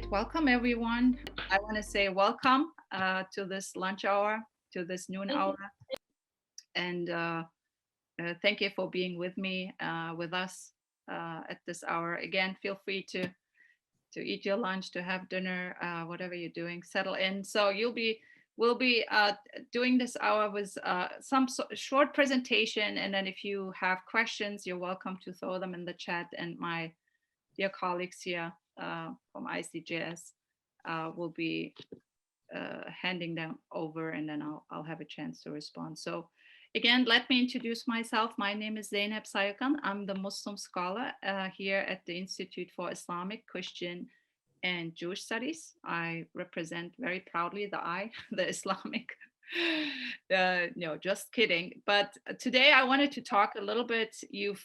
right, welcome everyone. I want to say welcome to this lunch hour, to this noon hour, and thank you for being with me, with us at this hour. Again, feel free to eat your lunch, to have dinner, whatever you're doing, settle in. So we'll be doing this hour with some short presentation, and then if you have questions, you're welcome to throw them in the chat, and my dear colleagues here from ICJS will be handing them over, and then I'll have a chance to respond. So again, let me introduce myself. My name is Zeyneb Sayilgan. I'm the Muslim scholar here at the Institute for Islamic, Christian, and Jewish Studies. I represent very proudly the Islamic. No, just kidding. But today I wanted to talk a little bit. You've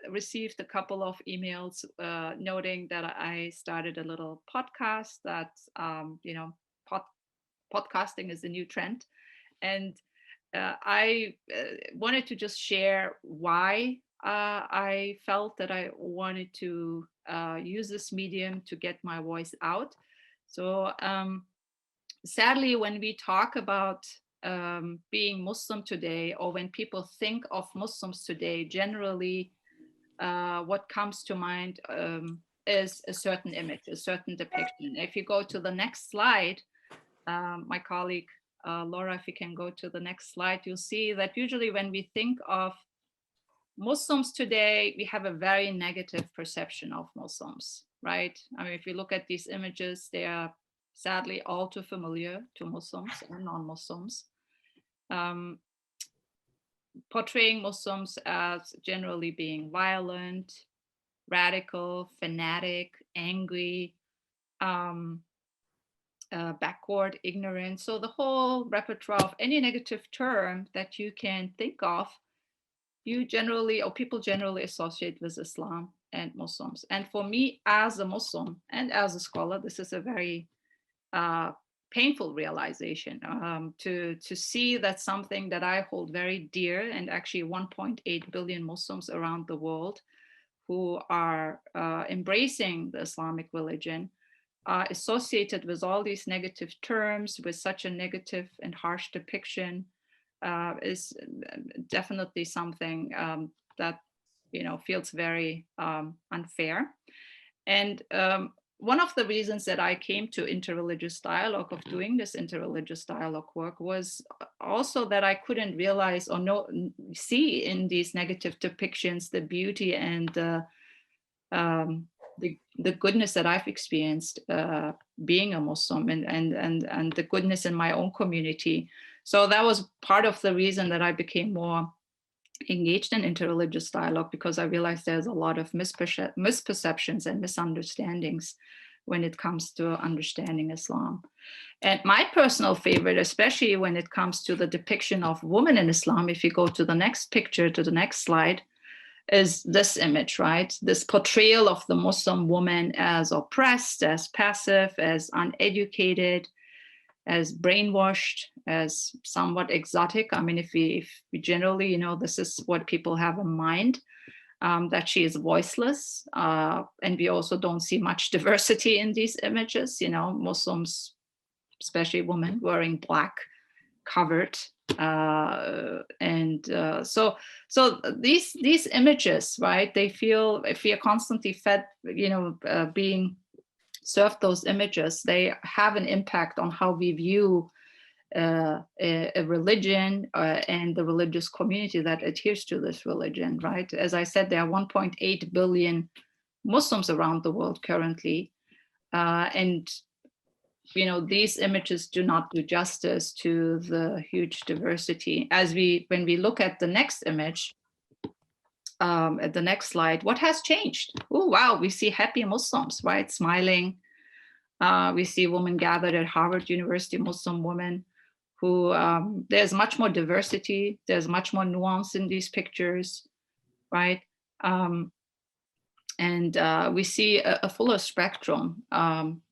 received a couple of emails noting that I started a little podcast that, podcasting is a new trend. And I wanted to just share why I felt that I wanted to use this medium to get my voice out. So sadly, when we talk about being Muslim today, or when people think of Muslims today, generally what comes to mind is a certain image, a certain depiction. If you go to the next slide, my colleague Laura, if you can go to the next slide, you'll see that usually when we think of Muslims today, we have a very negative perception of Muslims, right? I mean, if you look at these images, they are sadly all too familiar to Muslims and non-Muslims, portraying Muslims as generally being violent, radical, fanatic, angry, backward, ignorant. So the whole repertoire of any negative term that you can think of, people generally associate with Islam and Muslims. And for me, as a Muslim and as a scholar, this is a very painful realization to see that something that I hold very dear, and actually 1.8 billion Muslims around the world who are embracing the Islamic religion, associated with all these negative terms, with such a negative and harsh depiction, is definitely something that feels very unfair. And one of the reasons that I came to interreligious dialogue, of doing this interreligious dialogue work, was also that I couldn't realize or see in these negative depictions the beauty and the goodness that I've experienced being a Muslim, and the goodness in my own community. So that was part of the reason that I became more engaged in interreligious dialogue, because I realized there's a lot of misperceptions and misunderstandings when it comes to understanding Islam. And my personal favorite, especially when it comes to the depiction of women in Islam, if you go to the next picture, to the next slide, is this image, right? This portrayal of the Muslim woman as oppressed, as passive, as uneducated, as brainwashed, as somewhat exotic. I mean, if we generally, this is what people have in mind, that she is voiceless. And we also don't see much diversity in these images, Muslims, especially women, wearing black, covered. So these images, right, they feel, if we are constantly fed, being served those images, they have an impact on how we view a religion and the religious community that adheres to this religion, right? As I said, there are 1.8 billion Muslims around the world currently, and these images do not do justice to the huge diversity. When we look at the next image, at the next slide, what has changed? Oh, wow, we see happy Muslims, right? Smiling. We see women gathered at Harvard University, Muslim women, who there's much more diversity. There's much more nuance in these pictures, right? And we see a fuller spectrum.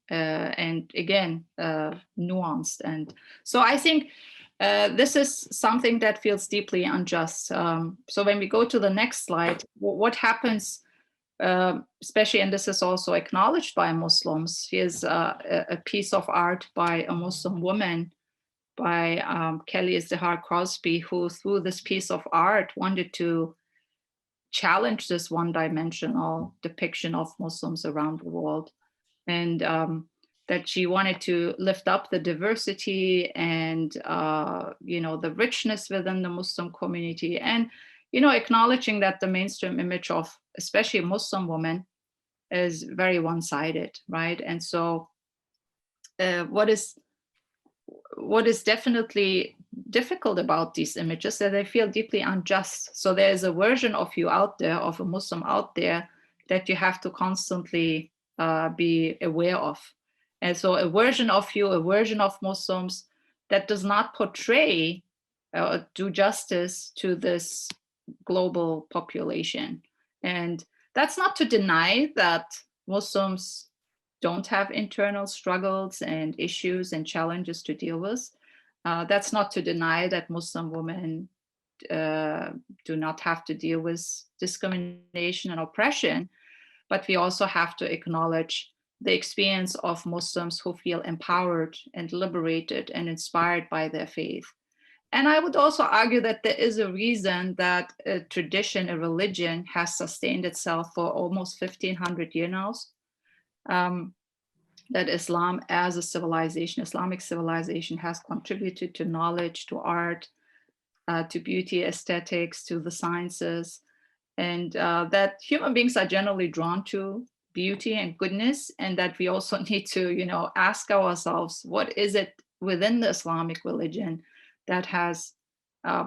And again, nuanced. And so I think this is something that feels deeply unjust. So when we go to the next slide, what happens especially, and this is also acknowledged by Muslims. Here's a piece of art by a Muslim woman, by Kelly Zahar Crosby, who through this piece of art wanted to challenge this one-dimensional depiction of Muslims around the world, and that she wanted to lift up the diversity and the richness within the Muslim community, and acknowledging that the mainstream image of especially Muslim women is very one-sided, right? And so what is definitely difficult about these images that they feel deeply unjust. So there's a version of you out there, of a Muslim out there, that you have to constantly be aware of. And so a version of you, a version of Muslims that does not portray do justice to this global population. And that's not to deny that Muslims don't have internal struggles and issues and challenges to deal with. That's not to deny that Muslim women do not have to deal with discrimination and oppression, but we also have to acknowledge the experience of Muslims who feel empowered and liberated and inspired by their faith. And I would also argue that there is a reason that a tradition, a religion, has sustained itself for almost 1,500 years now. That Islam as a civilization, Islamic civilization, has contributed to knowledge, to art, to beauty, aesthetics, to the sciences, and that human beings are generally drawn to beauty and goodness, and that we also need to, ask ourselves, what is it within the Islamic religion that has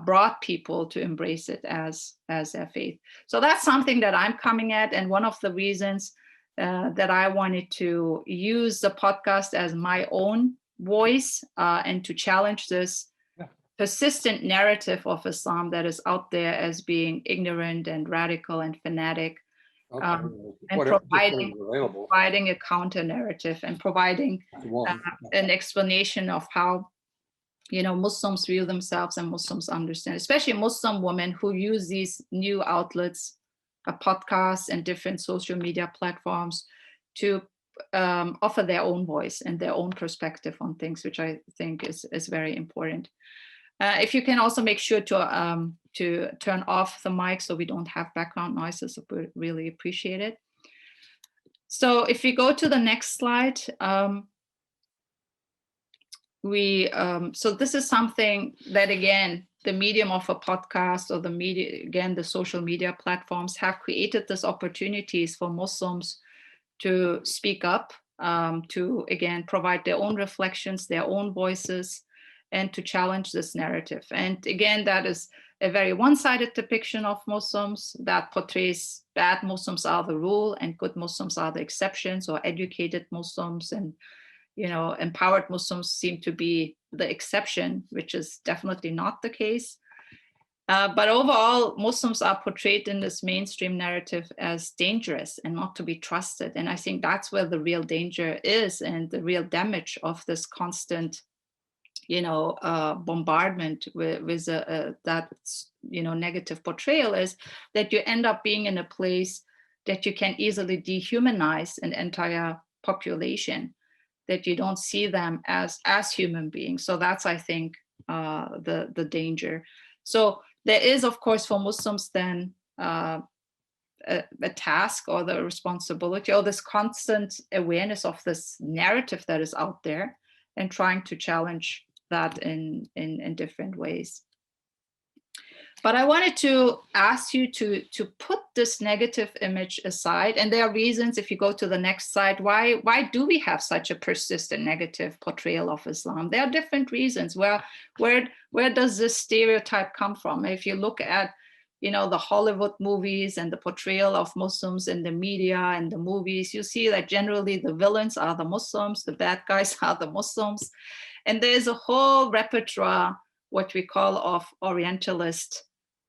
brought people to embrace it as their faith? So that's something that I'm coming at, and one of the reasons that I wanted to use the podcast as my own voice and to challenge this persistent narrative of Islam that is out there as being ignorant and radical and fanatic, and providing a counter narrative and providing an explanation of how Muslims view themselves and Muslims understand, especially Muslim women who use these new outlets, podcasts and different social media platforms, to offer their own voice and their own perspective on things, which I think is very important. If you can also make sure to turn off the mic so we don't have background noises, I would really appreciate it. So if we go to the next slide, so this is something that, again, the medium of a podcast, or the media, again, the social media platforms have created these opportunities for Muslims to speak up, to, again, provide their own reflections, their own voices, and to challenge this narrative. And again, that is a very one-sided depiction of Muslims that portrays bad Muslims are the rule and good Muslims are the exceptions, or educated Muslims and empowered Muslims seem to be the exception, which is definitely not the case. But overall, Muslims are portrayed in this mainstream narrative as dangerous and not to be trusted. And I think that's where the real danger is, and the real damage of this constant, bombardment with that, negative portrayal, is that you end up being in a place that you can easily dehumanize an entire population, that you don't see them as human beings. So that's, I think, the danger. So there is, of course, for Muslims then a task, or the responsibility, or this constant awareness of this narrative that is out there, and trying to challenge that in different ways. But I wanted to ask you to put this negative image aside. And there are reasons, if you go to the next slide, why do we have such a persistent negative portrayal of Islam? There are different reasons. Where does this stereotype come from? If you look at, the Hollywood movies and the portrayal of Muslims in the media and the movies, you see that generally the villains are the Muslims, the bad guys are the Muslims. And there's a whole repertoire, what we call, of Orientalist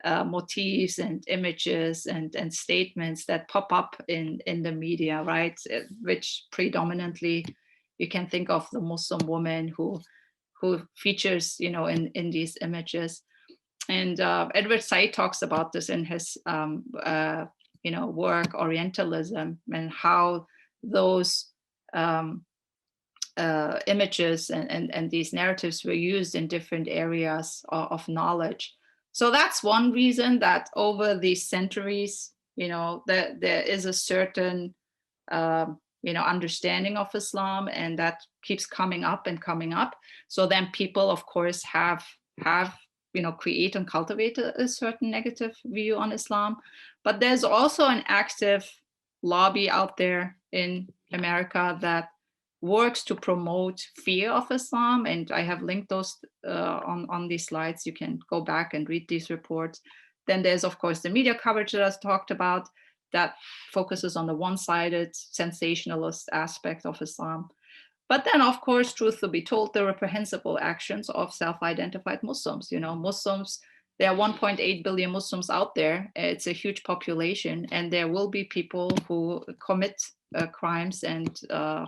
motifs and images and statements that pop up in the media, right? Which predominantly you can think of the Muslim woman who features, in these images. And Edward Said talks about this in his work, Orientalism, and how those images and these narratives were used in different areas of knowledge. So that's one reason that over these centuries, there is a certain understanding of Islam, and that keeps coming up and coming up. So then people, of course, have create and cultivate a certain negative view on Islam. But there's also an active lobby out there in America that works to promote fear of Islam, and I have linked those on these slides. You can go back and read these reports. Then there's, of course, the media coverage that I talked about, that focuses on the one-sided sensationalist aspect of Islam. But then, of course, truth to be told, the reprehensible actions of self-identified Muslims. Muslims, there are 1.8 billion Muslims out there. It's a huge population, and there will be people who commit crimes and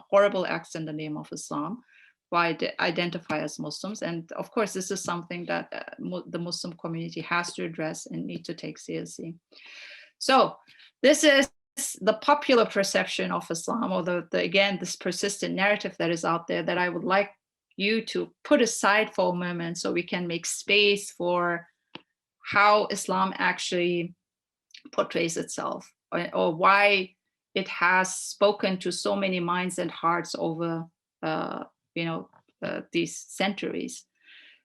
horrible acts in the name of Islam, who identify as Muslims. And of course, this is something that the Muslim community has to address and need to take seriously. So this is the popular perception of Islam, or again, this persistent narrative that is out there, that I would like you to put aside for a moment so we can make space for how Islam actually portrays itself, or why it has spoken to so many minds and hearts over these centuries.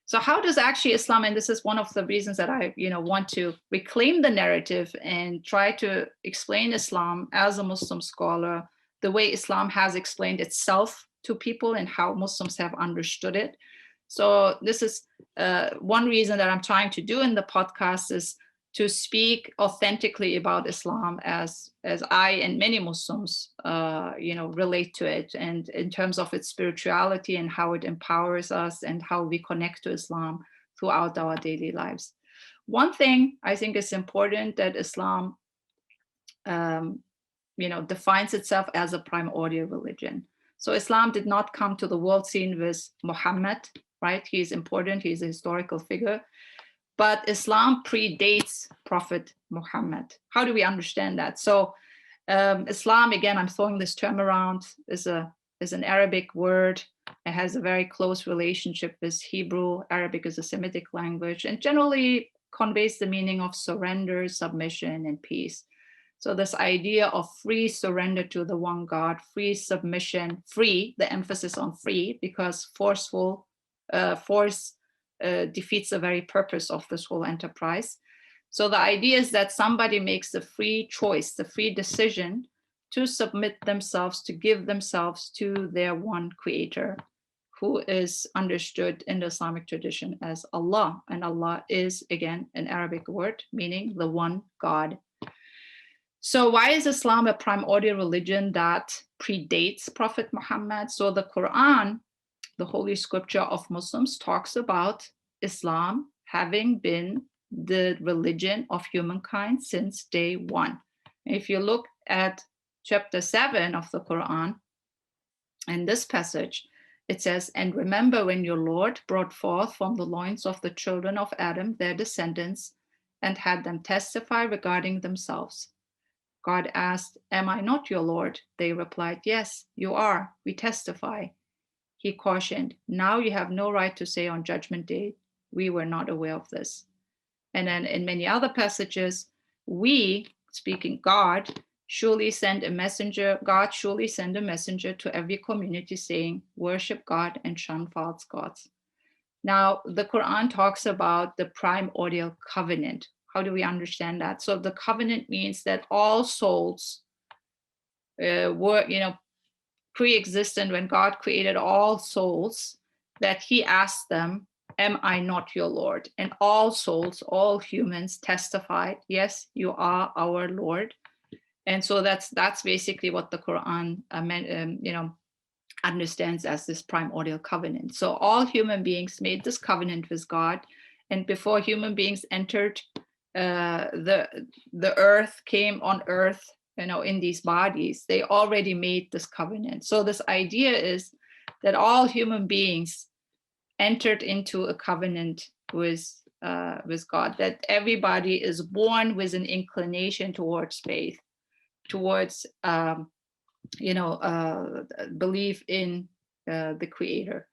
So how does actually Islam, and this is one of the reasons that I want to reclaim the narrative and try to explain Islam as a Muslim scholar, the way Islam has explained itself to people and how Muslims have understood it. So this is one reason that I'm trying to do in the podcast, is to speak authentically about Islam as I and many Muslims relate to it, and in terms of its spirituality and how it empowers us and how we connect to Islam throughout our daily lives. One thing I think is important, that Islam defines itself as a primordial religion. So Islam did not come to the world scene with Muhammad, right? He's important, he's a historical figure. But Islam predates Prophet Muhammad. How do we understand that? So Islam, again, I'm throwing this term around, is an Arabic word. It has a very close relationship with Hebrew. Arabic is a Semitic language, and generally conveys the meaning of surrender, submission, and peace. So this idea of free surrender to the one God, free submission, free, the emphasis on free, because force defeats the very purpose of this whole enterprise. So the idea is that somebody makes the free choice, the free decision to submit themselves, to give themselves to their one creator, who is understood in the Islamic tradition as Allah. And Allah is, again, an Arabic word meaning the one God. So why is Islam a primordial religion that predates Prophet Muhammad? So the Quran, the holy scripture of Muslims, talks about Islam having been the religion of humankind since day one. If you look at chapter 7 of the Quran, in this passage, it says, "And remember when your Lord brought forth from the loins of the children of Adam their descendants, and had them testify regarding themselves. God asked, 'Am I not your Lord?' They replied, 'Yes, you are. We testify.' He cautioned, 'Now you have no right to say on Judgment Day, we were not aware of this.' And then in many other passages, we, speaking God, surely send a messenger, God surely send a messenger to every community saying, worship God and shun false gods." Now, the Quran talks about the primordial covenant. How do we understand that? So the covenant means that all souls were, pre-existent when God created all souls, that he asked them, "Am I not your Lord?" And all souls, all humans testified, "Yes, you are our Lord." And so that's basically what the Quran understands as this primordial covenant. So all human beings made this covenant with God, and before human beings entered the earth, came on earth, in these bodies, they already made this covenant. So this idea is that all human beings entered into a covenant with with God, that everybody is born with an inclination towards faith, towards belief in the Creator.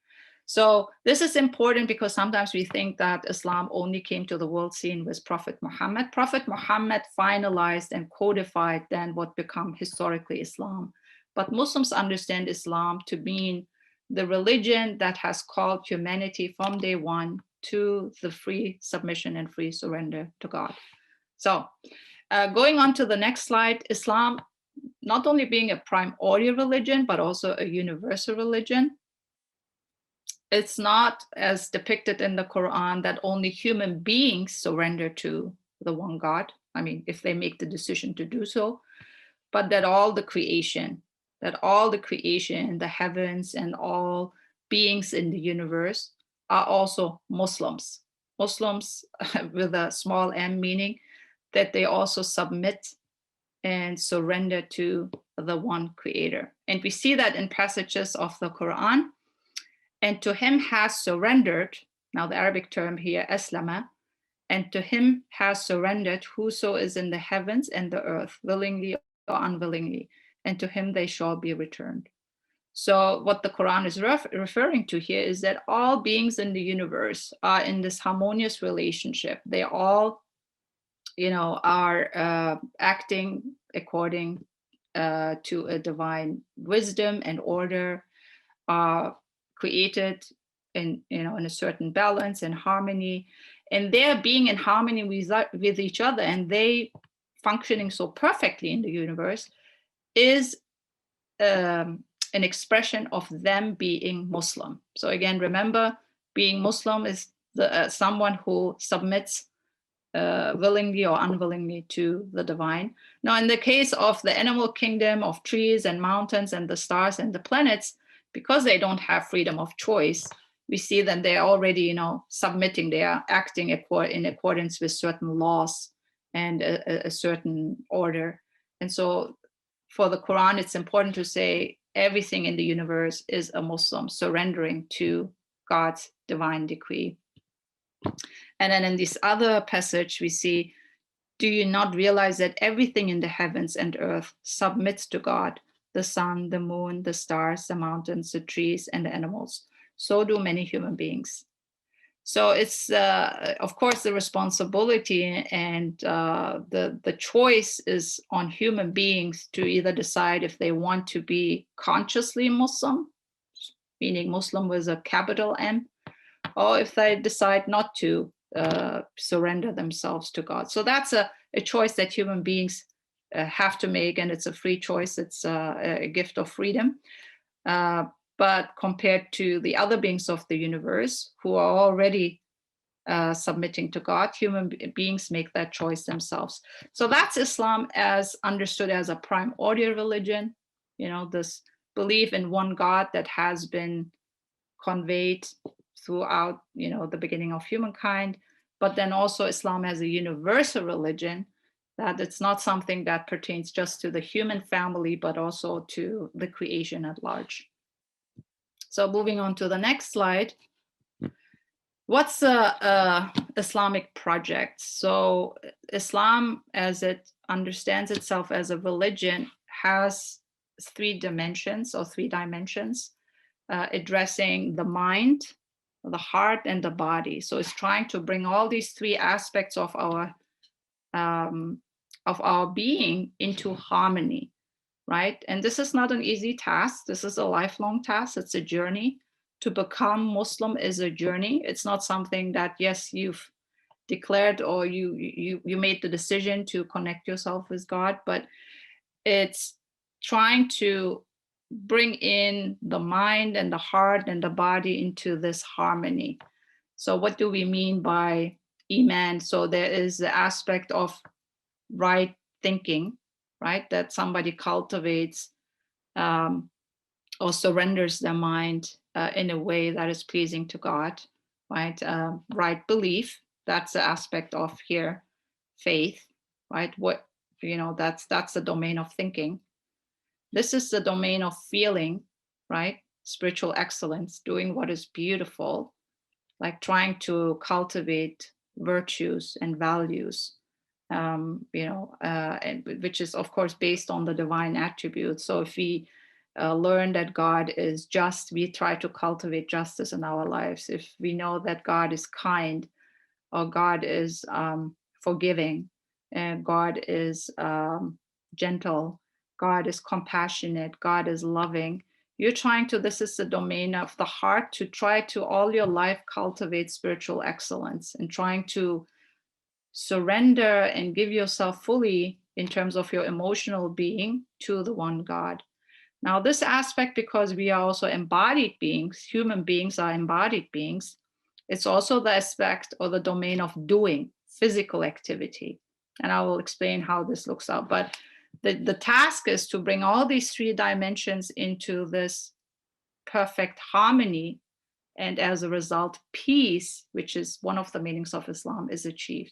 So this is important because sometimes we think that Islam only came to the world scene with Prophet Muhammad. Prophet Muhammad finalized and codified then what become historically Islam. But Muslims understand Islam to mean the religion that has called humanity from day one to the free submission and free surrender to God. So going on to the next slide, Islam not only being a primordial religion, but also a universal religion. It's not as depicted in the Quran that only human beings surrender to the one God. I mean, if they make the decision to do so, but that all the creation, the heavens and all beings in the universe are also Muslims. Muslims with a small m, meaning that they also submit and surrender to the one Creator. And we see that in passages of the Quran. And to him has surrendered, now the Arabic term here, aslama, and to him has surrendered whoso is in the heavens and the earth, willingly or unwillingly, and to him they shall be returned. So what the Quran is referring to here is that all beings in the universe are in this harmonious relationship. They all, are acting according to a divine wisdom and order, are created in a certain balance and harmony, and they're being in harmony with each other, and they functioning so perfectly in the universe is an expression of them being Muslim. So again, remember, being Muslim is someone who submits willingly or unwillingly to the divine. Now, in the case of the animal kingdom of trees and mountains and the stars and the planets, because they don't have freedom of choice, we see that they're already, submitting, they are acting in accordance with certain laws and a certain order. And so for the Quran, it's important to say everything in the universe is a Muslim surrendering to God's divine decree. And then in this other passage, we see, do you not realize that everything in the heavens and earth submits to God, the sun, the moon, the stars, the mountains, the trees, and the animals? So do many human beings. So it's, of course, the responsibility and the choice is on human beings to either decide if they want to be consciously Muslim, meaning Muslim with a capital M, or if they decide not to surrender themselves to God. So that's a choice that human beings have to make, and it's a free choice. It's a gift of freedom. But compared to the other beings of the universe who are already submitting to God, human beings make that choice themselves. So that's Islam as understood as a primordial religion, this belief in one God that has been conveyed throughout, the beginning of humankind. But then also Islam as a universal religion, that it's not something that pertains just to the human family, but also to the creation at large. So moving on to the next slide. What's a Islamic project? So Islam, as it understands itself as a religion, has three dimensions, addressing the mind, the heart, and the body. So it's trying to bring all these three aspects of our being into harmony, right? And this is not an easy task. This is a lifelong task. It's a journey. To become Muslim is a journey. It's not something that, yes, you've declared or you made the decision to connect yourself with God, but it's trying to bring in the mind and the heart and the body into this harmony. So what do we mean by Iman? So there is the aspect of right thinking, right? That somebody cultivates or surrenders their mind in a way that is pleasing to God, right? Right belief, that's the aspect of here, faith, right? That's the domain of thinking. This is the domain of feeling, right? Spiritual excellence, doing what is beautiful, like trying to cultivate virtues and values, and which is of course based on the divine attributes. So if we learn that God is just, we try to cultivate justice in our lives. If we know that God is kind, or God is forgiving, and God is gentle, God is compassionate, God is loving. You're trying to, this is the domain of the heart, to try to all your life cultivate spiritual excellence and trying to surrender and give yourself fully in terms of your emotional being to the one God. Now, this aspect, because we are also embodied beings, human beings are embodied beings, it's also the aspect or the domain of doing, physical activity. And I will explain how this looks out. But the task is to bring all these three dimensions into this perfect harmony. And as a result, peace, which is one of the meanings of Islam, is achieved.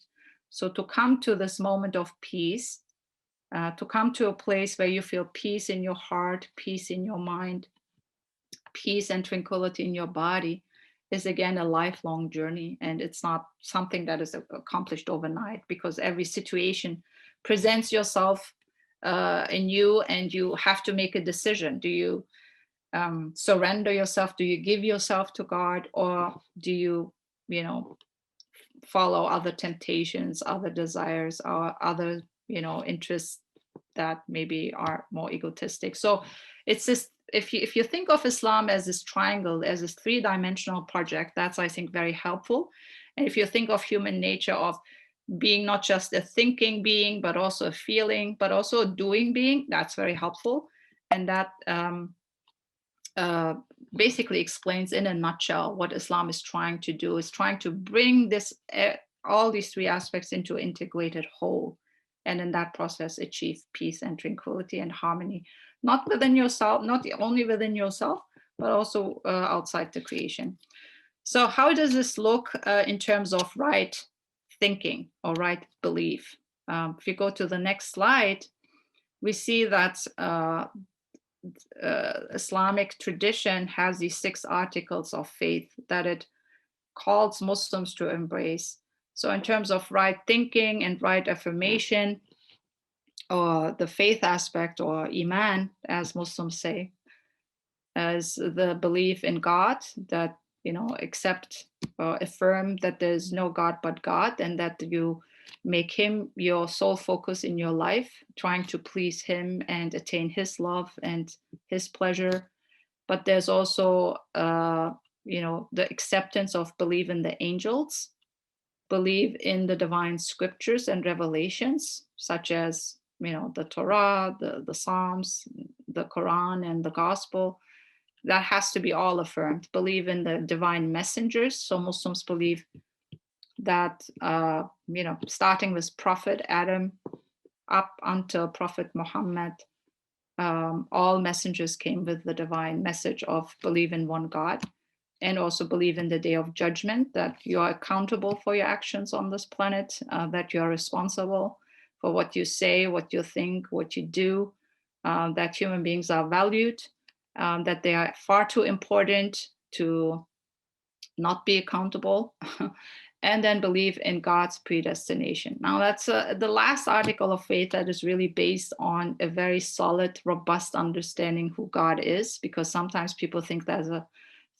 So to come to this moment of peace, to come to a place where you feel peace in your heart, peace in your mind, peace and tranquility in your body, is again a lifelong journey. And it's not something that is accomplished overnight, because every situation presents yourself in you, and you have to make a decision. Do you surrender yourself? Do you give yourself to God, or do you, follow other temptations, other desires, or other, interests that maybe are more egotistic? So it's this, if you think of Islam as this triangle, as this three-dimensional project, that's, I think, very helpful. And if you think of human nature of being not just a thinking being, but also a feeling, but also a doing being, that's very helpful. And that basically explains in a nutshell what Islam is trying to do. Is trying to bring this all these three aspects into an integrated whole, and in that process achieve peace and tranquility and harmony, not within yourself, not only within yourself, but also outside the creation. So how does this look in terms of right thinking or right belief? If you go to the next slide, we see that Islamic tradition has these 6 articles of faith that it calls Muslims to embrace. So in terms of right thinking and right affirmation, or the faith aspect, or iman, as Muslims say, as the belief in God, that, accept or affirm that there's no God but God, and that you make him your sole focus in your life, trying to please him and attain his love and his pleasure. But there's also, the acceptance of believe in the angels, believe in the divine scriptures and revelations, such as, the Torah, the Psalms, the Quran, and the Gospel. That has to be all affirmed. Believe in the divine messengers. So Muslims believe that, starting with Prophet Adam up until Prophet Muhammad, all messengers came with the divine message of believe in one God, and also believe in the day of judgment, that you are accountable for your actions on this planet, that you are responsible for what you say, what you think, what you do, that human beings are valued, that they are far too important to not be accountable, and then believe in God's predestination. Now, that's the last article of faith that is really based on a very solid, robust understanding who God is, because sometimes people think there's a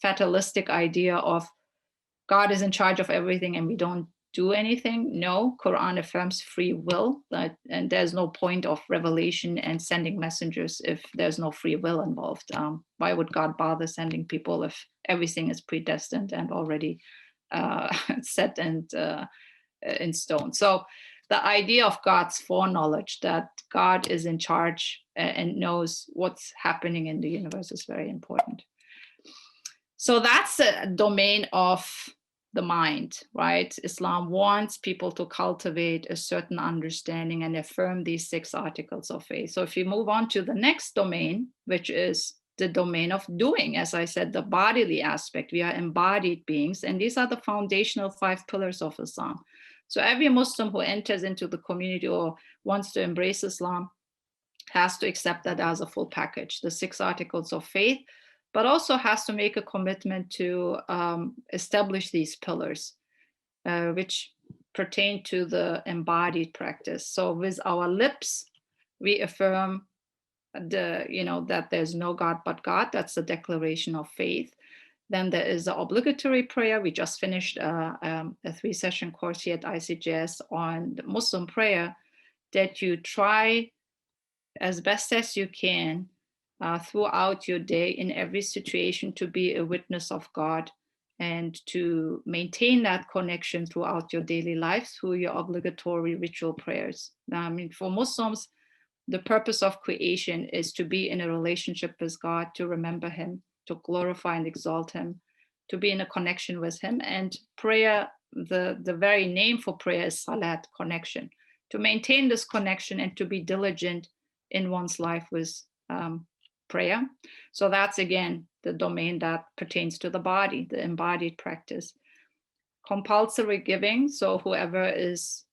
fatalistic idea of God is in charge of everything and we don't do anything. No, Quran affirms free will, and there's no point of revelation and sending messengers if there's no free will involved. Why would God bother sending people if everything is predestined and already set and in stone? So the idea of God's foreknowledge, that God is in charge and knows what's happening in the universe, is very important. So that's a domain of the mind, right? Islam wants people to cultivate a certain understanding and affirm these 6 articles of faith. So if you move on to the next domain, which is the domain of doing, as I said, the bodily aspect, we are embodied beings, and these are the foundational 5 pillars of Islam. So every Muslim who enters into the community or wants to embrace Islam has to accept that as a full package, the 6 articles of faith, but also has to make a commitment to establish these pillars. which pertain to the embodied practice. So with our lips, we affirm that there's no God but God. That's the declaration of faith. Then there is the obligatory prayer. We just finished a 3-session course here at ICJS on the Muslim prayer, that you try as best as you can throughout your day in every situation to be a witness of God and to maintain that connection throughout your daily life through your obligatory ritual prayers. I mean, for Muslims, the purpose of creation is to be in a relationship with God, to remember Him, to glorify and exalt Him, to be in a connection with Him. And prayer, the very name for prayer is salat, connection. To maintain this connection and to be diligent in one's life with prayer. So that's, again, the domain that pertains to the body, the embodied practice. Compulsory giving, so whoever is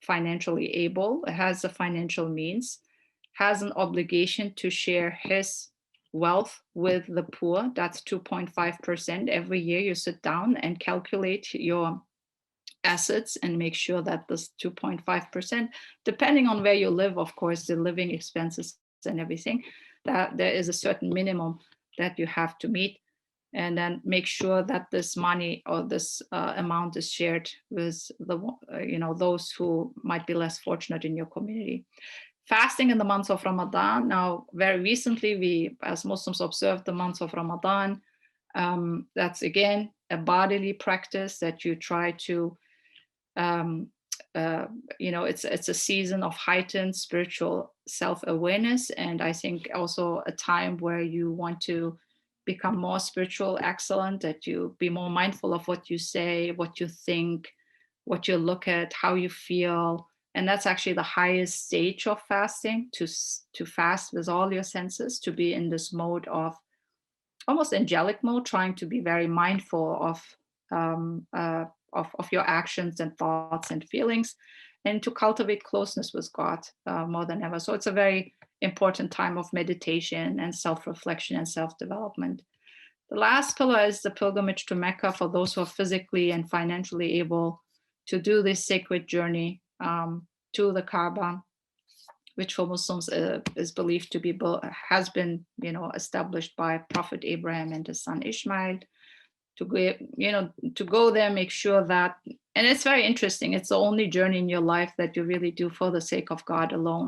financially able, has the financial means, has an obligation to share his wealth with the poor. That's 2.5%. Every year you sit down and calculate your assets and make sure that this 2.5%, depending on where you live, of course, the living expenses and everything, that there is a certain minimum that you have to meet, and then make sure that this money or this amount is shared with the those who might be less fortunate in your community. Fasting in the month of Ramadan. Now, very recently, we as Muslims observed the month of Ramadan. That's, again, a bodily practice that you try to it's a season of heightened spiritual self-awareness, and I think also a time where you want to become more spiritual excellent, that you be more mindful of what you say, what you think, what you look at, how you feel. And that's actually the highest stage of fasting, to fast with all your senses, to be in this mode of almost angelic mode, trying to be very mindful of your actions and thoughts and feelings, and to cultivate closeness with God more than ever. So it's a very important time of meditation and self-reflection and self-development. The last pillar is the pilgrimage to Mecca for those who are physically and financially able to do this sacred journey to the Kaaba, which for Muslims is believed to be has been established by Prophet Abraham and his son Ishmael. To go there, make sure that, and it's very interesting, it's the only journey in your life that you really do for the sake of God alone,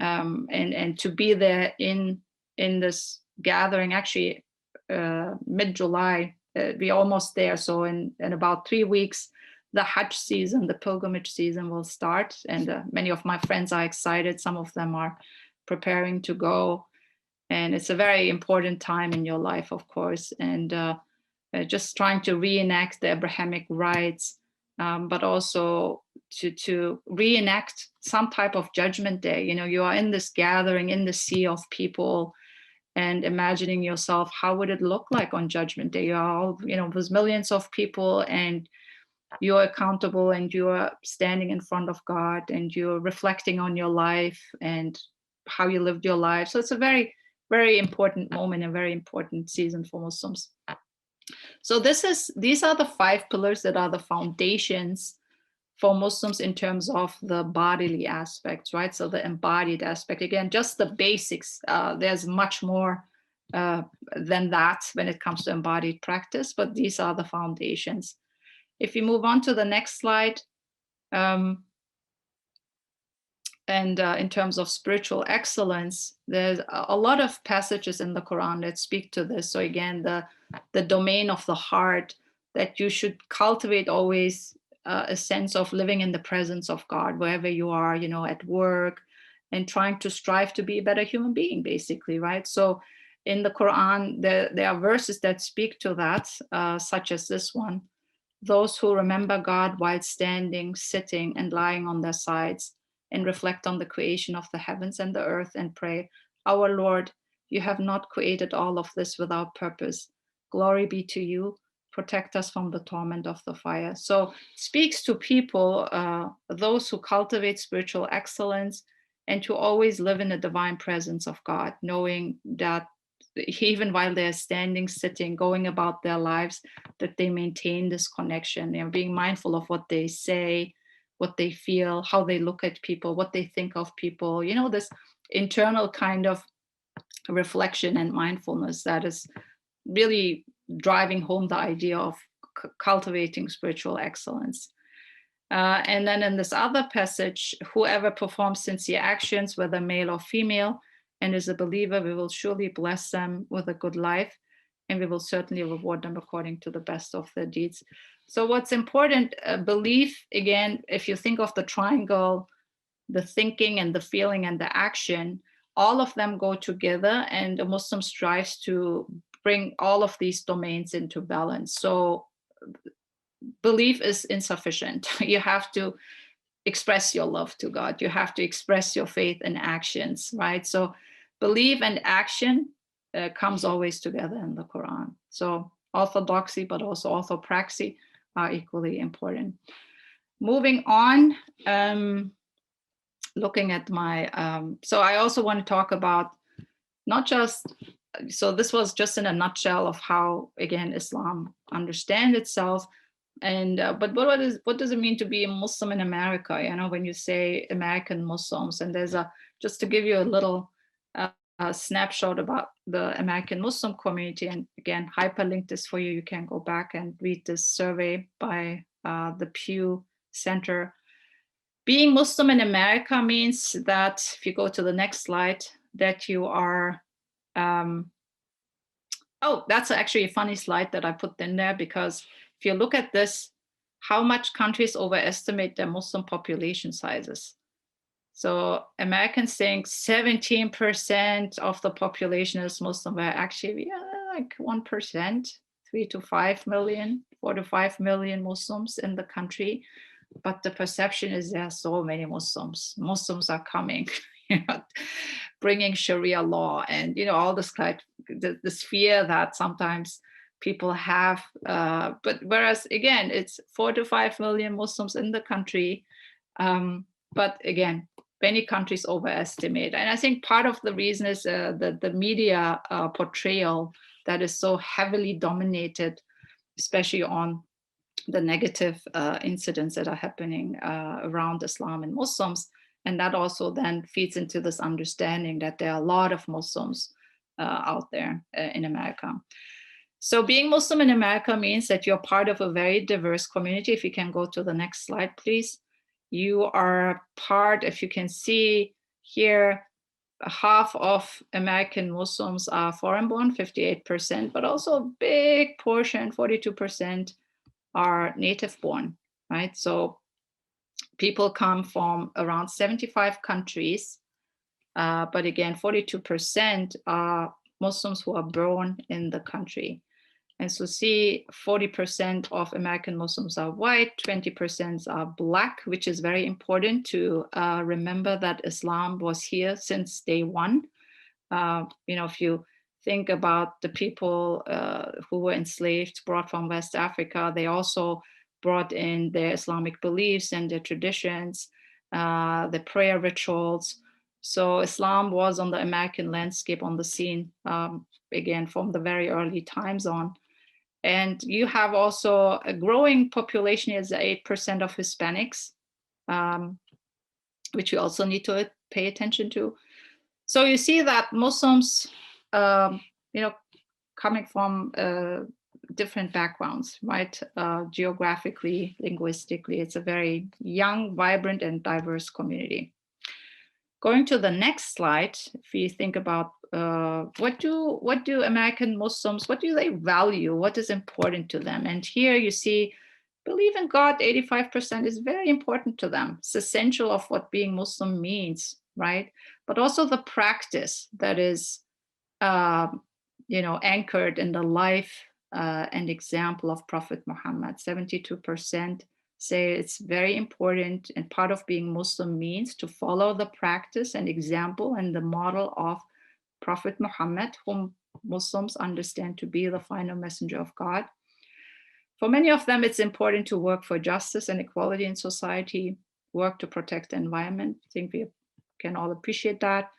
and to be there in this gathering, actually mid-July, we're almost there, so in about 3 weeks the Hajj season, the pilgrimage season, will start, and many of my friends are excited. Some of them are preparing to go, and it's a very important time in your life, of course, and just trying to reenact the Abrahamic rites, but also to reenact some type of judgment day. You are in this gathering, in the sea of people, and imagining yourself, how would it look like on judgment day? You are all, there's millions of people, and you're accountable, and you're standing in front of God, and you're reflecting on your life and how you lived your life. So it's a very, very important moment, a very important season for Muslims. So these are the 5 pillars that are the foundations for Muslims in terms of the bodily aspects, right? So the embodied aspect, again, just the basics. There's much more than that when it comes to embodied practice, but these are the foundations. If you move on to the next slide, in terms of spiritual excellence, there's a lot of passages in the Quran that speak to this. So again, the domain of the heart, that you should cultivate always a sense of living in the presence of God wherever you are, at work, and trying to strive to be a better human being, basically, right? So in the Quran, there are verses that speak to that, such as this one: those who remember God while standing, sitting, and lying on their sides, and reflect on the creation of the heavens and the earth, and pray, "Our Lord, you have not created all of this without purpose. Glory be to you. Protect us from the torment of the fire." So it speaks to people, those who cultivate spiritual excellence, and to always live in the divine presence of God, knowing that even while they're standing, sitting, going about their lives, that they maintain this connection, being mindful of what they say, what they feel, how they look at people, what they think of people, this internal kind of reflection and mindfulness that is really driving home the idea of cultivating spiritual excellence. And then in this other passage, whoever performs sincere actions, whether male or female, and is a believer, we will surely bless them with a good life, and we will certainly reward them according to the best of their deeds. So what's important, belief, again, if you think of the triangle, the thinking and the feeling and the action, all of them go together, and a Muslim strives to bring all of these domains into balance. So belief is insufficient. You have to express your love to God. You have to express your faith in actions, right? So belief and action comes always together in the Quran. So orthodoxy, but also orthopraxy are equally important. Moving on, looking at my, so I also want to talk about not just, so this was just in a nutshell of how, again, Islam understands itself. And but what does it mean to be a Muslim in America? When you say American Muslims, and there's just to give you a little snapshot about the American Muslim community, and again, hyperlink this for you. You can go back and read this survey by the Pew Center. Being Muslim in America means that, if you go to the next slide, that you are, oh, that's actually a funny slide that I put in there, because if you look at this, how much countries overestimate their Muslim population sizes. So Americans think 17% of the population is Muslim, where actually like 1%, 3 to 5 million, 4 to 5 million Muslims in the country. But the perception is there are so many Muslims. Muslims are coming, bringing Sharia law, and all this kind of this fear that sometimes people have. But whereas again, it's 4 to 5 million Muslims in the country. But again, many countries overestimate, and I think part of the reason is the media portrayal that is so heavily dominated, especially on the negative incidents that are happening around Islam and Muslims. And that also then feeds into this understanding that there are a lot of Muslims out there in America. So being Muslim in America means that you're part of a very diverse community. If you can go to the next slide, please. You are part, if you can see here, half of American Muslims are foreign-born, 58%, but also a big portion, 42%, are native-born, right? So people come from around 75 countries, but again, 42% are Muslims who are born in the country. And so see, 40% of American Muslims are white, 20% are Black, which is very important to remember that Islam was here since day one. If you think about the people who were enslaved, brought from West Africa, they also brought in their Islamic beliefs and their traditions, the prayer rituals. So Islam was on the American landscape, on the scene, again, from the very early times on. And you have also a growing population, is 8% of Hispanics, which we also need to pay attention to. So you see that Muslims, coming from different backgrounds, right? Geographically, linguistically, it's a very young, vibrant, and diverse community. Going to the next slide, if you think about what do American Muslims, what do they value? What is important to them? And here you see, believe in God, 85% is very important to them. It's essential of what being Muslim means, right? But also the practice that is, anchored in the life and example of Prophet Muhammad. 72% say it's very important, and part of being Muslim means to follow the practice and example and the model of Prophet Muhammad, whom Muslims understand to be the final messenger of God. For many of them, it's important to work for justice and equality in society, work to protect the environment. I think we can all appreciate that,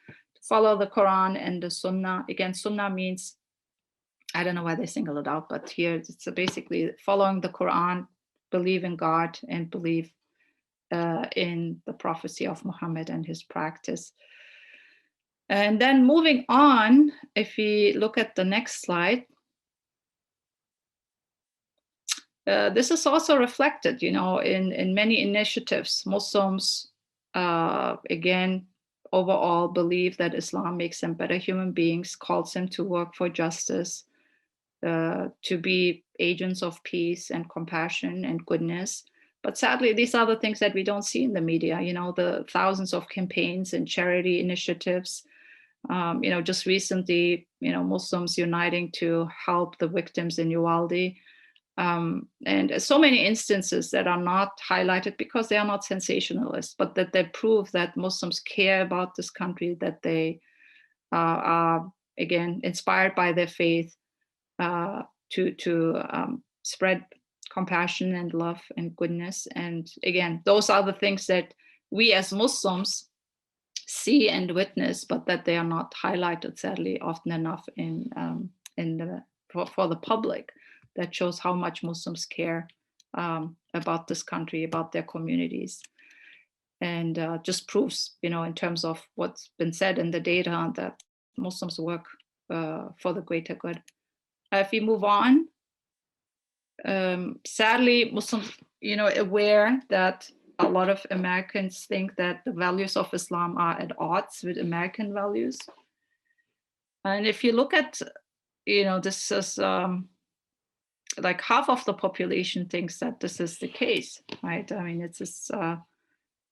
follow the Quran and the Sunnah. Again, Sunnah means, I don't know why they single it out, but here it's basically following the Quran, believe in God, and believe in the prophecy of Muhammad and his practice. And then moving on, if we look at the next slide, this is also reflected, in many initiatives. Muslims, again, overall believe that Islam makes them better human beings, calls them to work for justice, to be agents of peace and compassion and goodness. But sadly, these are the things that we don't see in the media, the thousands of campaigns and charity initiatives. Just recently, Muslims uniting to help the victims in Uvalde. And so many instances that are not highlighted because they are not sensationalist, but that they prove that Muslims care about this country, that they are, again, inspired by their faith to spread compassion and love and goodness. And again, those are the things that we as Muslims see and witness, but that they are not highlighted, sadly, often enough for the public. That shows how much Muslims care about this country, about their communities, and just proves, in terms of what's been said in the data, that Muslims work for the greater good. If we move on, sadly, Muslims, aware that a lot of Americans think that the values of Islam are at odds with American values. And if you look at, this is like half of the population thinks that this is the case, right? I mean, it's a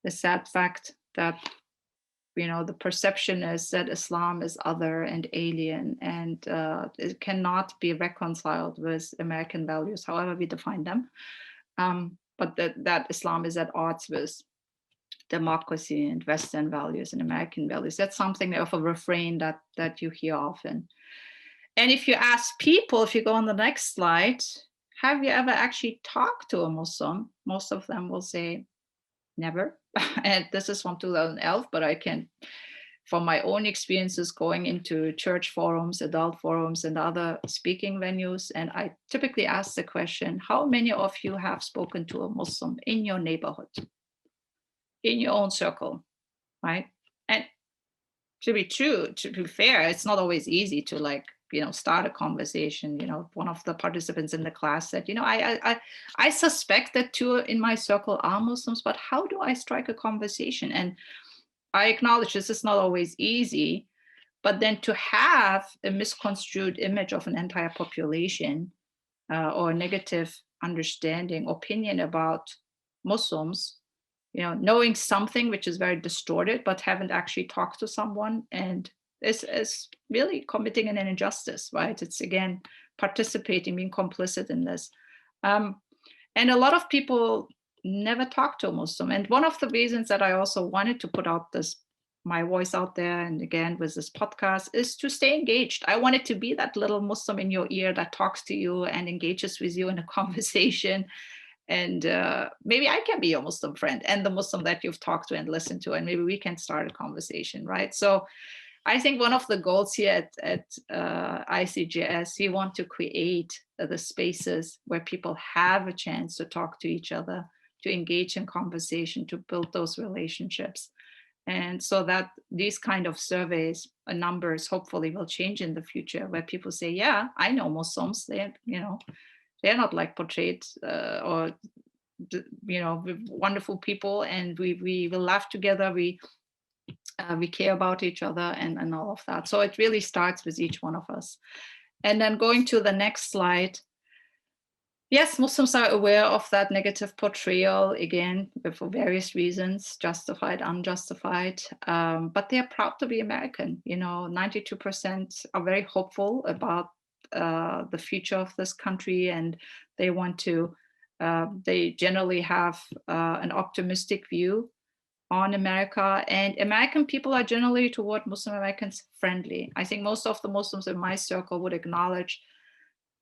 sad fact that, the perception is that Islam is other and alien, and it cannot be reconciled with American values, however we define them. But that Islam is at odds with democracy and Western values and American values. That's something of a refrain that you hear often. And if you ask people, if you go on the next slide, have you ever actually talked to a Muslim? Most of them will say, never. And this is from 2011, but I can, from my own experiences going into church forums, adult forums, and other speaking venues, and I typically ask the question, how many of you have spoken to a Muslim in your neighborhood, in your own circle, right? And to be fair, it's not always easy to start a conversation. One of the participants in the class said, I suspect that two in my circle are Muslims, but how do I strike a conversation? And I acknowledge this is not always easy, but then to have a misconstrued image of an entire population or a negative understanding, opinion about Muslims, knowing something which is very distorted, but haven't actually talked to someone, and is really committing an injustice, right? It's, again, participating, being complicit in this. And a lot of people never talk to a Muslim. And one of the reasons that I also wanted to put out my voice out there, and again with this podcast, is to stay engaged. I wanted to be that little Muslim in your ear that talks to you and engages with you in a conversation. And maybe I can be your Muslim friend and the Muslim that you've talked to and listened to, and maybe we can start a conversation, right? So I think one of the goals here at ICJS, we want to create the spaces where people have a chance to talk to each other, to engage in conversation, to build those relationships. And so that these kind of surveys, numbers, hopefully will change in the future, where people say, yeah, I know Muslims, they're not like portrayed or wonderful people, and we will laugh together, we care about each other, and all of that. So it really starts with each one of us. And then going to the next slide, yes, Muslims are aware of that negative portrayal, again, for various reasons, justified, unjustified, but they're proud to be American. 92% are very hopeful about the future of this country, and they want to, they generally have an optimistic view on America, and American people are generally toward Muslim Americans friendly. I think most of the Muslims in my circle would acknowledge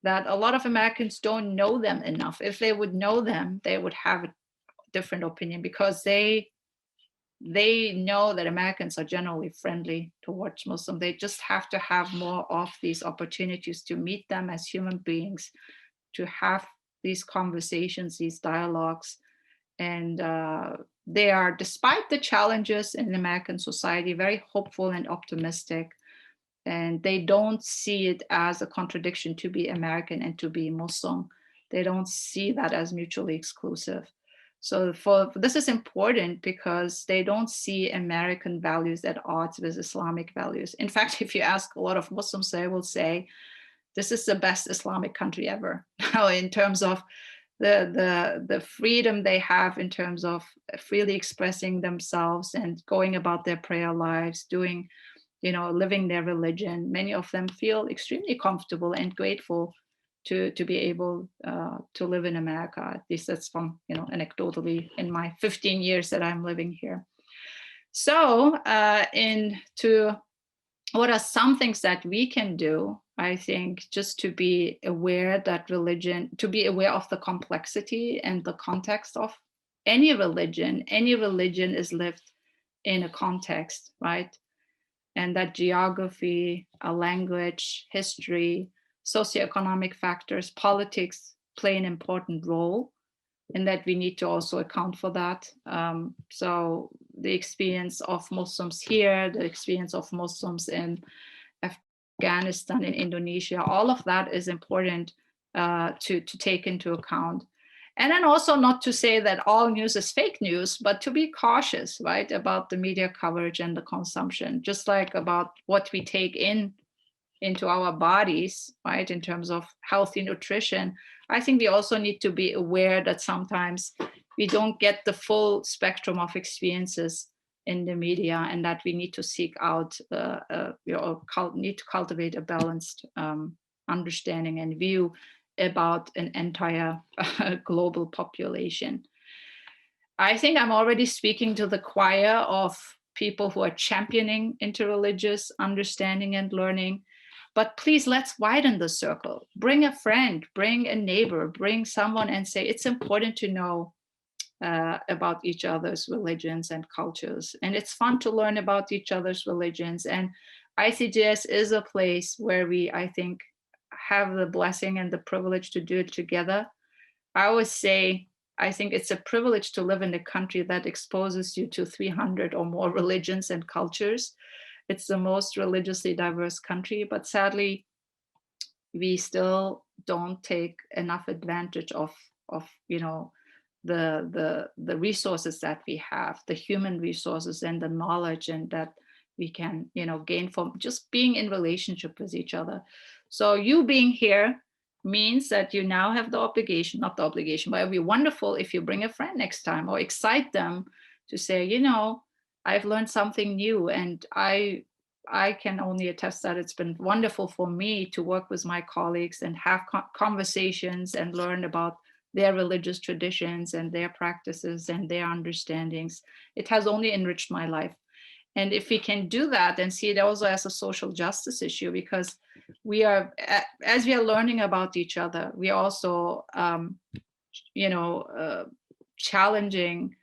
that a lot of Americans don't know them enough. If they would know them, they would have a different opinion, because they they know that Americans are generally friendly towards Muslims. They just have to have more of these opportunities to meet them as human beings, to have these conversations, these dialogues. And they are, despite the challenges in American society, very hopeful and optimistic. And they don't see it as a contradiction to be American and to be Muslim. They don't see that as mutually exclusive. So for this is important because they don't see American values at odds with Islamic values. In fact, if you ask a lot of Muslims, they will say this is the best Islamic country ever. Now, in terms of the freedom they have in terms of freely expressing themselves and going about their prayer lives, doing, living their religion, many of them feel extremely comfortable and grateful to be able to live in America. At least that's from, anecdotally in my 15 years that I'm living here. So into what are some things that we can do, I think, just to be aware that religion, to be aware of the complexity and the context of any religion. Any religion is lived in a context, right? And that geography, a language, history, socioeconomic factors, politics play an important role, and that we need to also account for that. So the experience of Muslims here, the experience of Muslims in Afghanistan, in Indonesia, all of that is important to take into account. And then also not to say that all news is fake news, but to be cautious, right, about the media coverage and the consumption, just like about what we take into our bodies, right, in terms of healthy nutrition. I think we also need to be aware that sometimes we don't get the full spectrum of experiences in the media, and that we need to seek out, need to cultivate a balanced understanding and view about an entire global population. I think I'm already speaking to the choir of people who are championing interreligious understanding and learning. But please, let's widen the circle. Bring a friend, bring a neighbor, bring someone and say, it's important to know about each other's religions and cultures. And it's fun to learn about each other's religions. And ICJS is a place where we, I think, have the blessing and the privilege to do it together. I always say, I think it's a privilege to live in a country that exposes you to 300 or more religions and cultures. It's the most religiously diverse country, but sadly, we still don't take enough advantage of the resources that we have, the human resources and the knowledge, and that we can gain from just being in relationship with each other. So you being here means that you now have the obligation, not the obligation, but it'd be wonderful if you bring a friend next time or excite them to say, I've learned something new. And I can only attest that it's been wonderful for me to work with my colleagues and have conversations and learn about their religious traditions and their practices and their understandings. It has only enriched my life. And if we can do that and see it also as a social justice issue, because we are, as we are learning about each other, we are also, challenging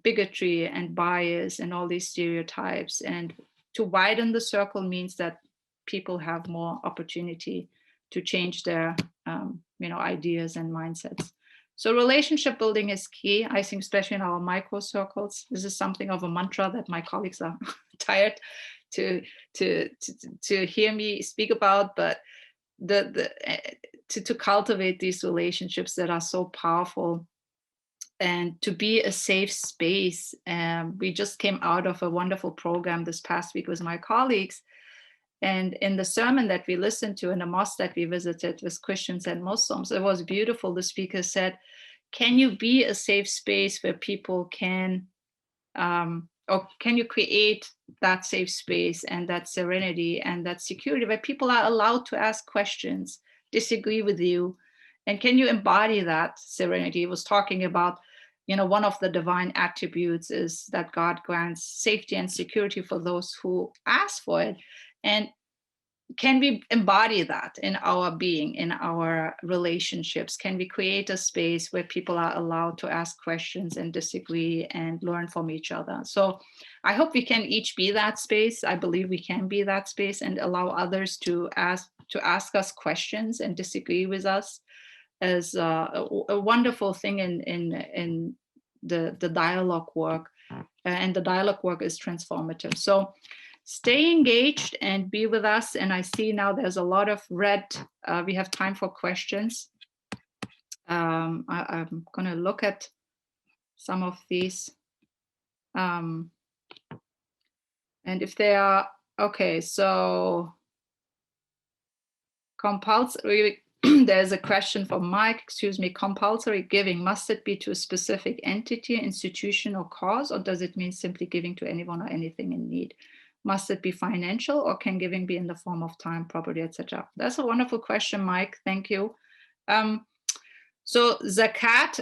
bigotry and bias and all these stereotypes. And to widen the circle means that people have more opportunity to change their, ideas and mindsets. So relationship building is key, I think, especially in our micro circles. This is something of a mantra that my colleagues are tired to hear me speak about, but to cultivate these relationships that are so powerful and to be a safe space. We just came out of a wonderful program this past week with my colleagues. And in the sermon that we listened to in the mosque that we visited with Christians and Muslims, it was beautiful. The speaker said, can you be a safe space where people can, or can you create that safe space and that serenity and that security where people are allowed to ask questions, disagree with you, and can you embody that serenity? He was talking about, one of the divine attributes is that God grants safety and security for those who ask for it. And can we embody that in our being, in our relationships? Can we create a space where people are allowed to ask questions and disagree and learn from each other? So I hope we can each be that space. I believe we can be that space and allow others to ask us questions and disagree with us, as a wonderful thing in the dialogue work. And the dialogue work is transformative. So stay engaged and be with us. And I see now there's a lot of red. We have time for questions. I'm going to look at some of these. And if they are, okay, so compulsory, there's a question from Mike, excuse me, compulsory giving, must it be to a specific entity, institution, or cause, or does it mean simply giving to anyone or anything in need? Must it be financial, or can giving be in the form of time, property, etc.? That's a wonderful question, Mike. Thank you. So zakat,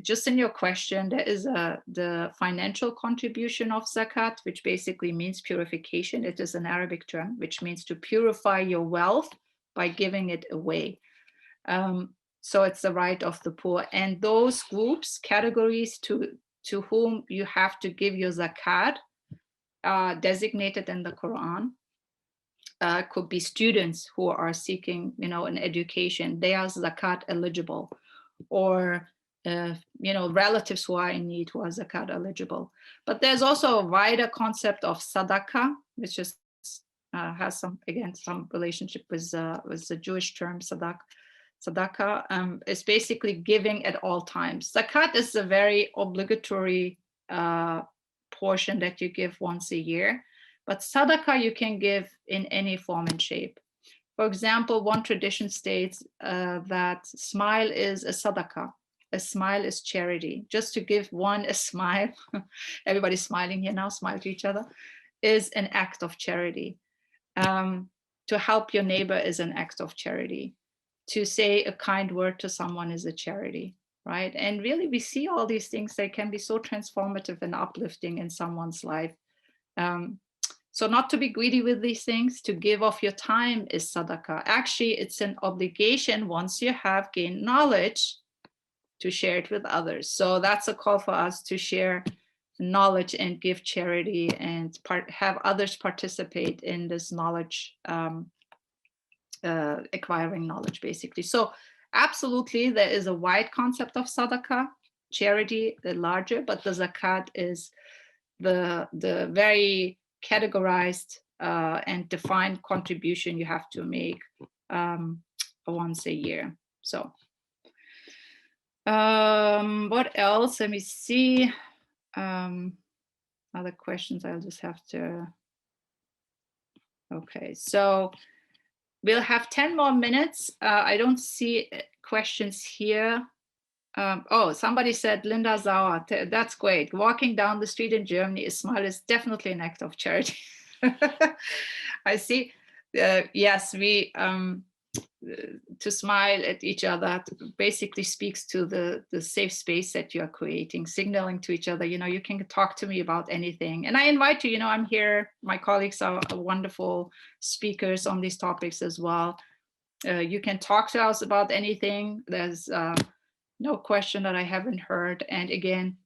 just in your question, there is the financial contribution of zakat, which basically means purification. It is an Arabic term, which means to purify your wealth by giving it away. So it's the right of the poor. And those groups, categories to whom you have to give your zakat, designated in the Quran. Could be students who are seeking, an education. They are zakat eligible, or relatives who are in need who are zakat eligible. But there's also a wider concept of sadaqah, which is has some relationship with the Jewish term sadaqah. Is basically giving at all times. Zakat is a very obligatory portion that you give once a year, but sadaqah you can give in any form and shape. For example, one tradition states that smile is a sadaqah. A smile is charity. Just to give one a smile, everybody's smiling here now, smile to each other, is an act of charity. To help your neighbor is an act of charity. To say a kind word to someone is a charity, right? And really, we see all these things, they can be so transformative and uplifting in someone's life. So not to be greedy with these things, to give of your time is sadaqah. Actually, it's an obligation once you have gained knowledge to share it with others. So that's a call for us to share knowledge and give charity and have others participate in this knowledge, acquiring knowledge, basically. So absolutely, there is a wide concept of sadaqah, charity, the larger, but the zakat is the very categorized and defined contribution you have to make once a year. So what else? Let me see. Other questions, I'll just have to. Okay, so we'll have 10 more minutes. I don't see questions here. Somebody said, Linda Sauer, that's great. Walking down the street in Germany, a smile is definitely an act of charity. I see. Yes, we to smile at each other basically speaks to the safe space that you are creating, signaling to each other, you can talk to me about anything. And I invite you, I'm here. My colleagues are wonderful speakers on these topics as well. You can talk to us about anything. There's no question that I haven't heard. And again,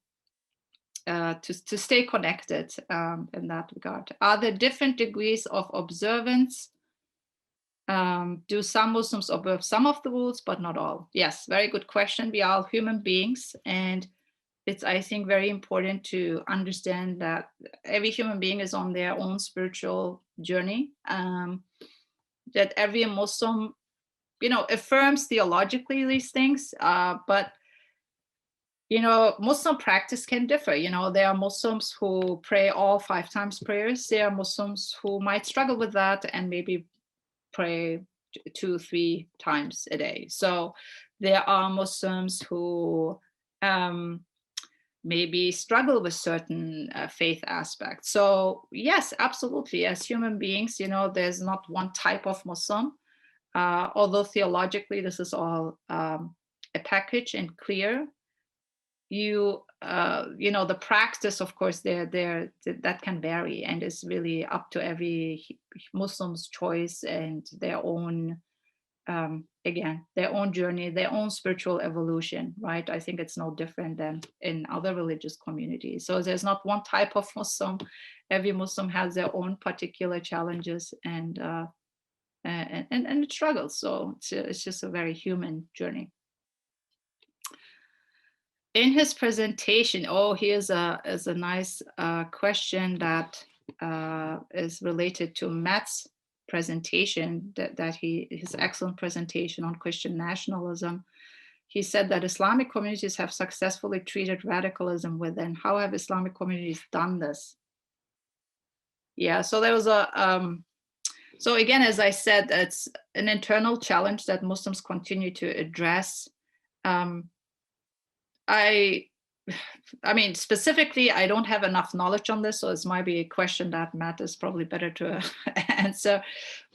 to stay connected in that regard. Are there different degrees of observance? Do some Muslims observe some of the rules, but not all? Yes, very good question. We are all human beings, and it's, I think, very important to understand that every human being is on their own spiritual journey. That every Muslim, affirms theologically these things, but Muslim practice can differ. There are Muslims who pray all 5 times prayers. There are Muslims who might struggle with that and maybe pray 2-3 times a day. So there are Muslims who maybe struggle with certain faith aspects. So yes, absolutely. As human beings, there's not one type of Muslim, although theologically this is all a package and clear. You the practice, of course, that can vary and is really up to every Muslim's choice and their own, again, their own journey, their own spiritual evolution, right? I think it's no different than in other religious communities. So there's not one type of Muslim. Every Muslim has their own particular challenges and struggles. So it's just a very human journey. In his presentation, here's a nice question that is related to Matt's presentation, his excellent presentation on Christian nationalism. He said that Islamic communities have successfully treated radicalism within. How have Islamic communities done this? Yeah, so there was so again, as I said, it's an internal challenge that Muslims continue to address. I mean, specifically, I don't have enough knowledge on this, so this might be a question that Matt is probably better to answer.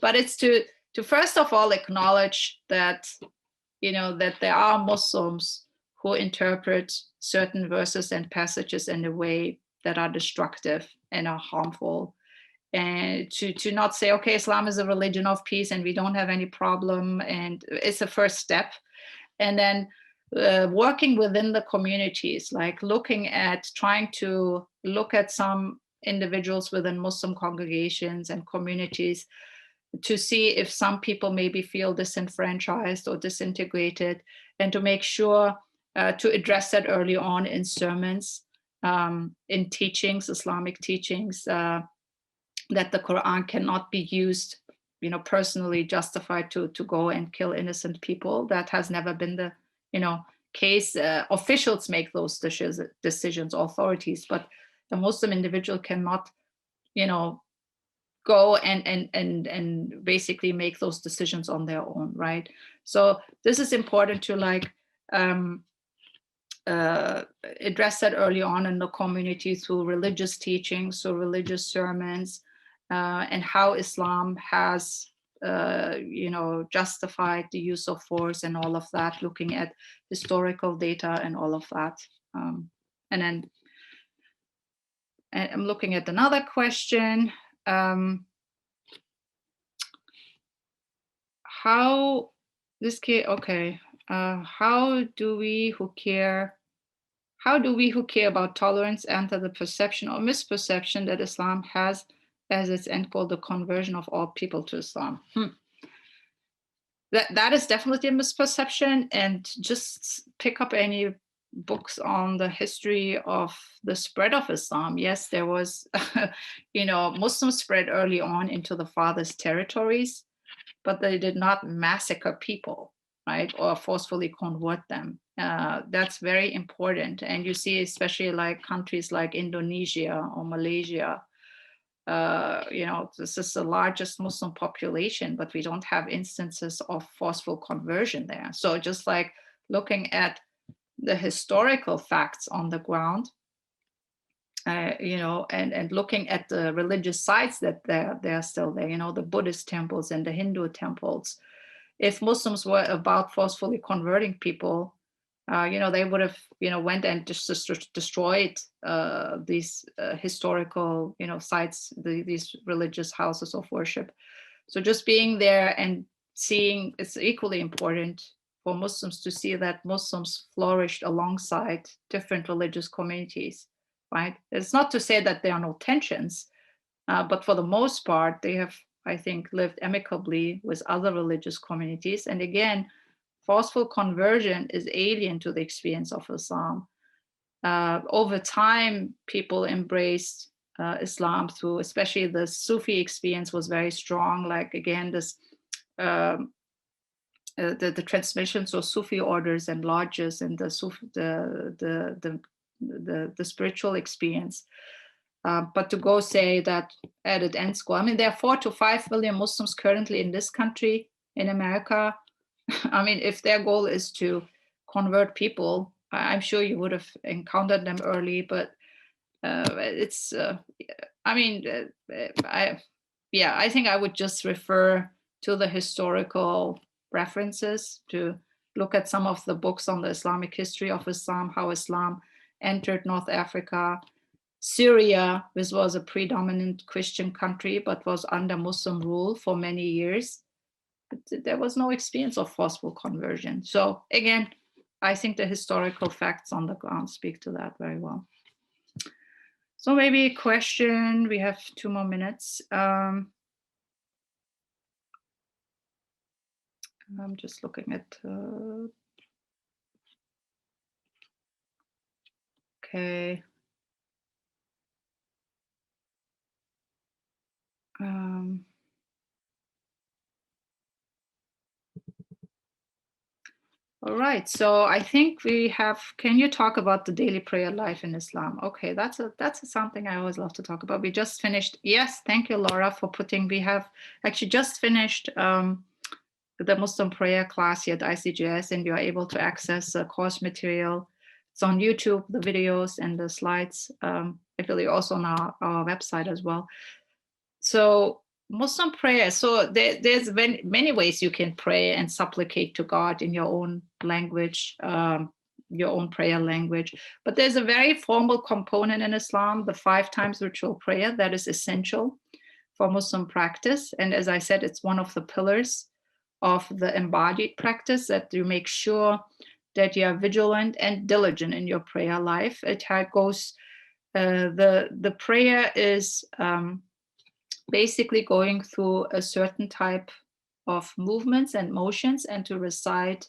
But it's to first of all acknowledge that, that there are Muslims who interpret certain verses and passages in a way that are destructive and are harmful. And to not say, okay, Islam is a religion of peace and we don't have any problem, and it's a first step. And then working within the communities, like trying to look at some individuals within Muslim congregations and communities to see if some people maybe feel disenfranchised or disintegrated, and to make sure to address that early on in sermons, in teachings, Islamic teachings, that the Quran cannot be used, personally justified to go and kill innocent people. That has never been the case. Officials make those decisions, authorities, but the Muslim individual cannot, go and basically make those decisions on their own, right? So this is important to address that early on in the community through religious teachings, through religious sermons, and how Islam has justified the use of force and all of that, looking at historical data and all of that. And then I'm looking at another question. How do we who care about tolerance enter the perception or misperception that Islam has as its end goal the conversion of all people to Islam? That is definitely a misperception, and just pick up any books on the history of the spread of Islam. Yes, there was, Muslims spread early on into the farthest territories, but they did not massacre people, right, or forcefully convert them. That's very important. And you see, especially like countries like Indonesia or Malaysia, this is the largest Muslim population, but we don't have instances of forceful conversion there. So just like looking at the historical facts on the ground, and looking at the religious sites that they're still there, the Buddhist temples and the Hindu temples. If Muslims were about forcefully converting people, they would have, went and just destroyed these historical, sites, these religious houses of worship. So just being there and seeing, it's equally important for Muslims to see that Muslims flourished alongside different religious communities, right? It's not to say that there are no tensions, but for the most part, they have, I think, lived amicably with other religious communities. And again, forceful conversion is alien to the experience of Islam. Over time, people embraced Islam through, especially the Sufi experience was very strong. Like again, this the transmissions of Sufi orders and lodges and the spiritual experience. But to go say that at an end goal, I mean, there are 4 to 5 million Muslims currently in this country, in America. I mean, if their goal is to convert people, I'm sure you would have encountered them early, but it's, I think I would just refer to the historical references, to look at some of the books on the Islamic history of Islam, how Islam entered North Africa. Syria, which was a predominant Christian country, but was under Muslim rule for many years. But there was no experience of forceful conversion. So again, I think the historical facts on the ground speak to that very well. So maybe a question, we have 2 more minutes. I'm just looking at, okay. All right, so I think we have, can you talk about the daily prayer life in Islam? Okay, that's something I always love to talk about. We just finished, yes, thank you, Laura, for putting, we have actually just finished the Muslim prayer class here at ICJS, and you are able to access course material. It's on YouTube, the videos and the slides, actually also on our website as well. So Muslim prayer, so there's many ways you can pray and supplicate to God in your own language, your own prayer language. But there's a very formal component in Islam, the 5 times ritual prayer, that is essential for Muslim practice. And as I said, it's one of the pillars of the embodied practice, that you make sure that you are vigilant and diligent in your prayer life. It goes, the prayer is basically going through a certain type of movements and motions, and to recite,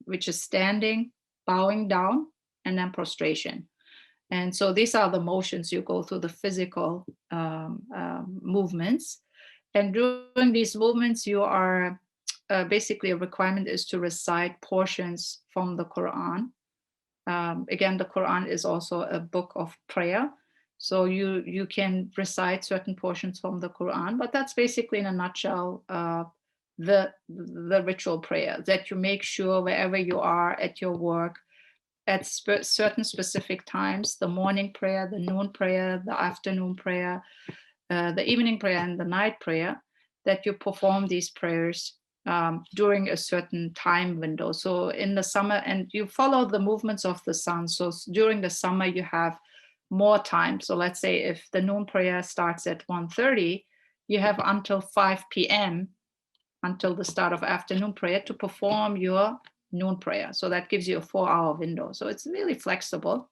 which is standing, bowing down, and then prostration. And so these are the motions you go through, the physical movements. And during these movements, you are basically, a requirement is to recite portions from the Quran. Again, the Quran is also a book of prayer. So you can recite certain portions from the Quran, but that's basically, in a nutshell, the ritual prayer, that you make sure wherever you are, at your work, at certain specific times, the morning prayer, the noon prayer, the afternoon prayer, the evening prayer, and the night prayer, that you perform these prayers during a certain time window. So in the summer, and you follow the movements of the sun. So during the summer, you have more time. So let's say if the noon prayer starts at 1:30, you have until 5 p.m., until the start of afternoon prayer, to perform your noon prayer. So that gives you a 4-hour window. So it's really flexible.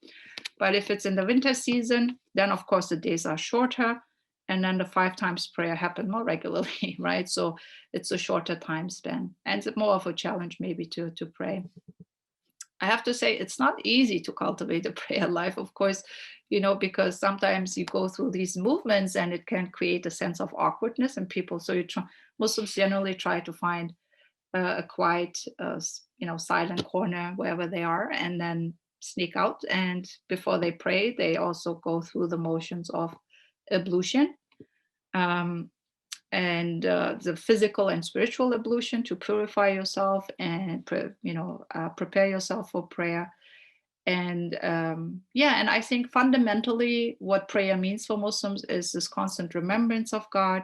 But if it's in the winter season, then of course the days are shorter, and then the 5 times prayer happen more regularly, right? So it's a shorter time span, and it's more of a challenge maybe to pray. I have to say, it's not easy to cultivate a prayer life, of course, because sometimes you go through these movements and it can create a sense of awkwardness in people. So Muslims generally try to find a quiet, silent corner wherever they are, and then sneak out. And before they pray, they also go through the motions of ablution. And the physical and spiritual ablution, to purify yourself and prepare yourself for prayer. And and I think fundamentally what prayer means for Muslims is this constant remembrance of God,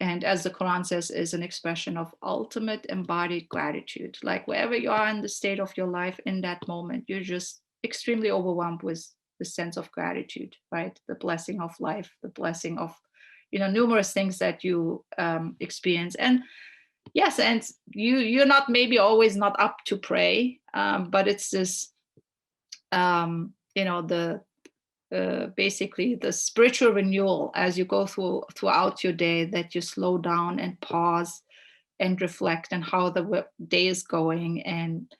and as the Quran says, is an expression of ultimate embodied gratitude. Like wherever you are in the state of your life in that moment, you're just extremely overwhelmed with the sense of gratitude, right? The blessing of life, the blessing of numerous things that you experience. And yes, and you're not maybe always not up to pray, but it's this basically the spiritual renewal as you go throughout your day, that you slow down and pause and reflect on how the day is going, and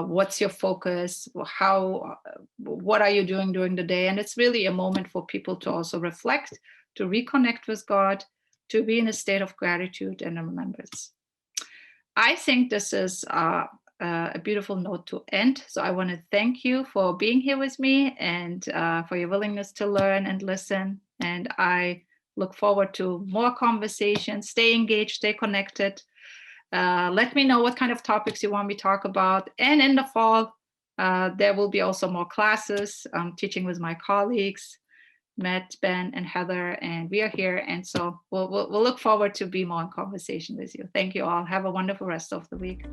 what's your focus, what are you doing during the day. And it's really a moment for people to also reflect, to reconnect with God, to be in a state of gratitude and remembrance. I think this is a beautiful note to end. So I want to thank you for being here with me, and for your willingness to learn and listen. And I look forward to more conversations. Stay engaged, stay connected. Let me know what kind of topics you want me to talk about. And in the fall, there will be also more classes. I'm teaching with my colleagues, Matt, Ben, and Heather, and we are here. And so we'll look forward to be more in conversation with you. Thank you all. Have a wonderful rest of the week.